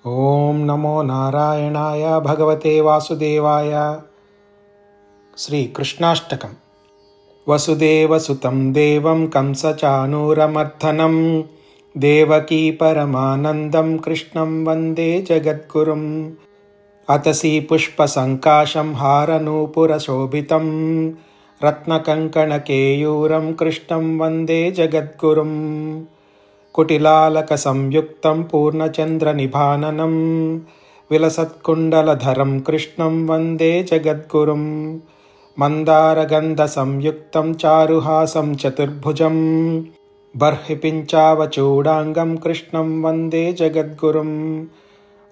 ओम नमो नारायणाय भगवते वासुदेवाय। श्री कृष्णाष्टकम्। वसुदेवसुतं देवं कंसचाणूरमर्दनं देवकी परमानन्दं कृष्णं वन्दे जगद्गुरुम्। अतसी पुष्पसङ्काशं हारनूपुरशोभितं रत्नकङ्कणकेयूरं कृष्णं वन्दे जगद्गुरुम्। कुटिलालकसंयुक्तं पूर्णचन्द्रनिभाननं विलसत्कुण्डलधरं कृष्णं वन्दे जगद्गुरुम्। मन्दारगन्धसंयुक्तं चारुहासं चतुर्भुजं बर्हिपिञ्चावचूडाङ्गं कृष्णं वन्दे जगद्गुरुम्।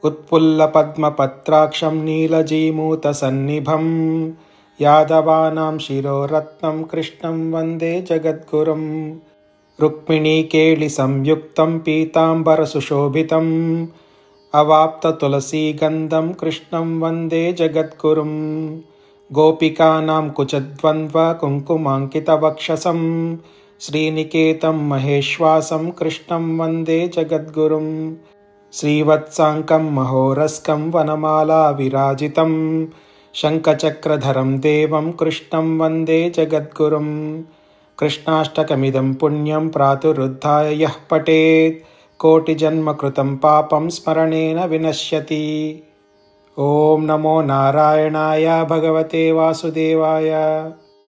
उत्पुल्लपद्मपत्राक्षं नीलजीमूतसन्निभं यादवानां शिरोरत्नं कृष्णं वन्दे जगद्गुरुम्। रुक्मिणीकेलिसंयुक्तं पीताम्बरसुशोभितम् अवाप्ततुलसीगन्धं कृष्णं वन्दे जगद्गुरुम्। गोपिकानां कुचद्वन्द्वकुङ्कुमाङ्कितवक्षसं श्रीनिकेतं महेश्वासं कृष्णं वन्दे जगद्गुरुम्। श्रीवत्साङ्कं महोरस्कं वनमाला विराजितं शङ्खचक्रधरं देवं कृष्णं वन्दे जगद्गुरुम्। कृष्णाष्टकमिदं पुण्यं प्रातरुद्धाय यः पठेत् कोटिजन्मकृतं पापं स्मरणेन विनश्यति। ओम नमो नारायणाय भगवते वासुदेवाय।